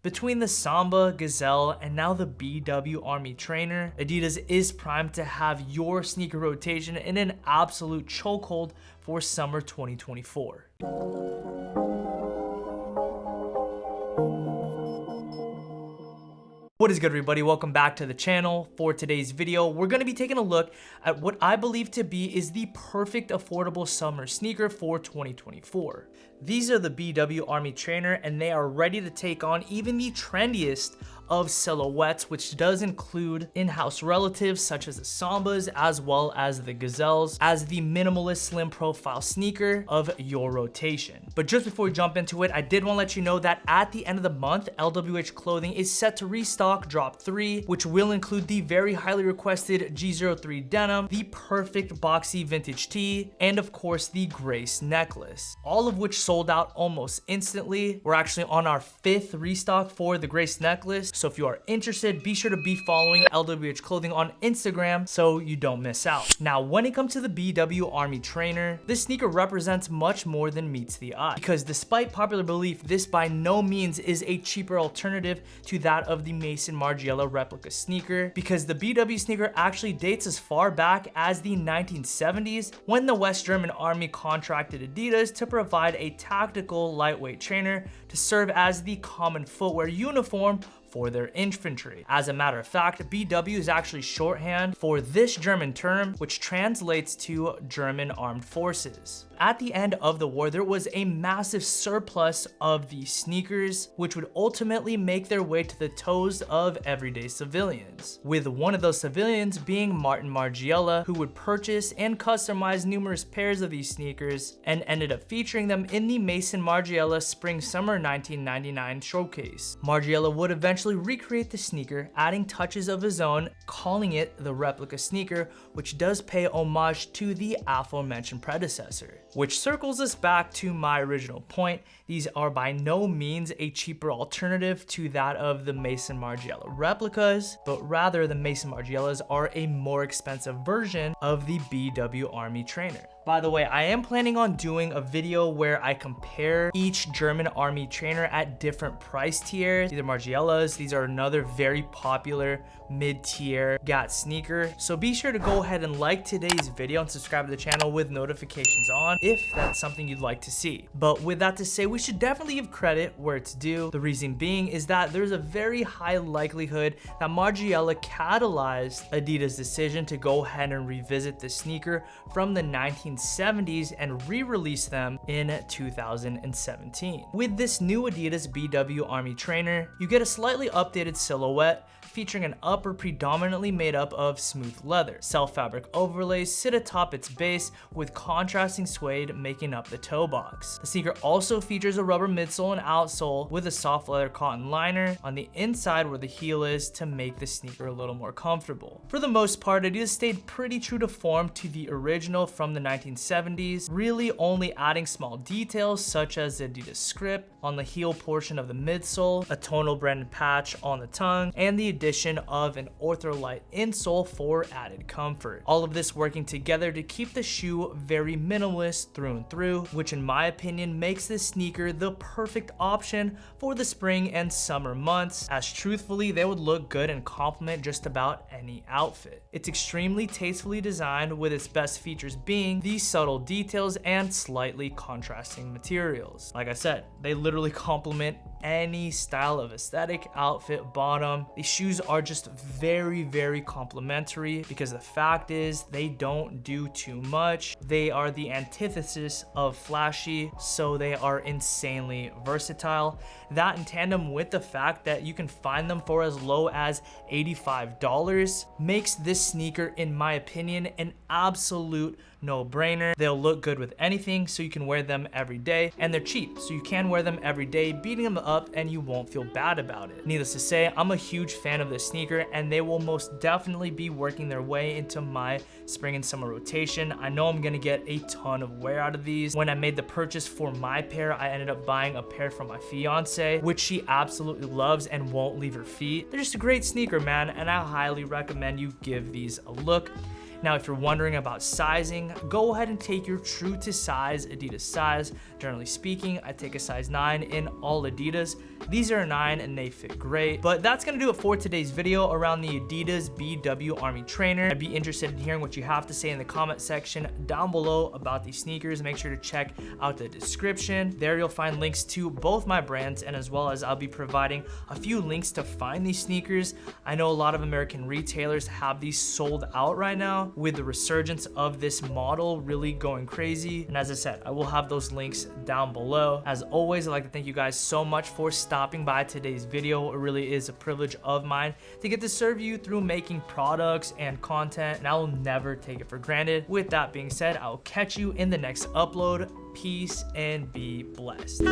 Between the Samba, Gazelle, and now the BW Army trainer, Adidas is primed to have your sneaker rotation in an absolute chokehold for summer 2024. What is good, everybody? Welcome back to the channel. For today's video, we're going to be taking a look at what I believe to be is the perfect affordable summer sneaker for 2024. These are the BW Army trainer, and they are ready to take on even the trendiest of silhouettes, which does include in-house relatives such as the Sambas as well as the Gazelles, as the minimalist slim profile sneaker of your rotation. But just before we jump into it, I did want to let you know that at the end of the month, LWH Clothing is set to restock Drop 3, which will include the very highly requested G03 denim, the perfect boxy vintage tee, and of course the Grace necklace, all of which sold out almost instantly. We're actually on our 5th restock for the Grace necklace. So if you are interested, be sure to be following LWH Clothing on Instagram so you don't miss out. Now, when it comes to the BW Army trainer, this sneaker represents much more than meets the eye, because despite popular belief, this by no means is a cheaper alternative to that of the Mason Margiela replica sneaker, because the BW sneaker actually dates as far back as the 1970s, when the West German Army contracted Adidas to provide a tactical lightweight trainer to serve as the common footwear uniform for their infantry. As a matter of fact, BW is actually shorthand for this German term, which translates to German Armed Forces. At the end of the war, there was a massive surplus of these sneakers, which would ultimately make their way to the toes of everyday civilians, with one of those civilians being Martin Margiela, who would purchase and customize numerous pairs of these sneakers and ended up featuring them in the Mason Margiela Spring-Summer 1999 showcase. Margiela would eventually recreate the sneaker, adding touches of his own, calling it the replica sneaker, which does pay homage to the aforementioned predecessor. Which circles us back to my original point. These are by no means a cheaper alternative to that of the Mason Margiela replicas, but rather the Mason Margielas are a more expensive version of the BW Army trainer. By the way, I am planning on doing a video where I compare each German Army trainer at different price tiers. These are Margielas. These are another very popular mid-tier GAT sneaker. So be sure to go ahead and like today's video and subscribe to the channel with notifications on if that's something you'd like to see. But with that to say, we should definitely give credit where it's due. The reason being is that there's a very high likelihood that Margiela catalyzed Adidas' decision to go ahead and revisit the sneaker from the 1970s and re-release them in 2017. With this new Adidas BW Army trainer, you get a slightly updated silhouette featuring an upper predominantly made up of smooth leather. Self-fabric overlays sit atop its base with contrasting suede making up the toe box. The sneaker also features a rubber midsole and outsole with a soft leather cotton liner on the inside where the heel is to make the sneaker a little more comfortable. For the most part, Adidas stayed pretty true to form to the original from the 1970s, really only adding small details such as the Adidas script on the heel portion of the midsole, a tonal branded patch on the tongue, and the addition of an ortholite insole for added comfort. All of this working together to keep the shoe very minimalist through and through, which in my opinion makes this sneaker the perfect option for the spring and summer months, as truthfully they would look good and complement just about any outfit. It's extremely tastefully designed, with its best features being these subtle details and slightly contrasting materials. Like I said, they literally complement any style of aesthetic, outfit, bottom. These shoes are just very, very complimentary, because the fact is they don't do too much. They are the antithesis of flashy, so they are insanely versatile. That in tandem with the fact that you can find them for as low as $85 makes this sneaker, in my opinion, an absolute no-brainer. They'll look good with anything, so you can wear them every day, and they're cheap, so you can wear them every day, beating them up, and you won't feel bad about it. Needless to say, I'm a huge fan of this sneaker, and they will most definitely be working their way into my spring and summer rotation. I know I'm gonna get a ton of wear out of these. When I made the purchase for my pair, I ended up buying a pair for my fiance, which she absolutely loves and won't leave her feet. They're just a great sneaker, man, and I highly recommend you give these a look. Now, if you're wondering about sizing, go ahead and take your true to size Adidas size. Generally speaking, I take a size 9 in all Adidas. These are a 9 and they fit great. But that's gonna do it for today's video around the Adidas BW Army trainer. I'd be interested in hearing what you have to say in the comment section down below about these sneakers. Make sure to check out the description. There you'll find links to both my brands, and as well as I'll be providing a few links to find these sneakers. I know a lot of American retailers have these sold out right now with the resurgence of this model really going crazy. And as I said, I will have those links down below. As always, I'd like to thank you guys so much for stopping by today's video. It really is a privilege of mine to get to serve you through making products and content, and I will never take it for granted. With that being said, I will catch you in the next upload. Peace and be blessed.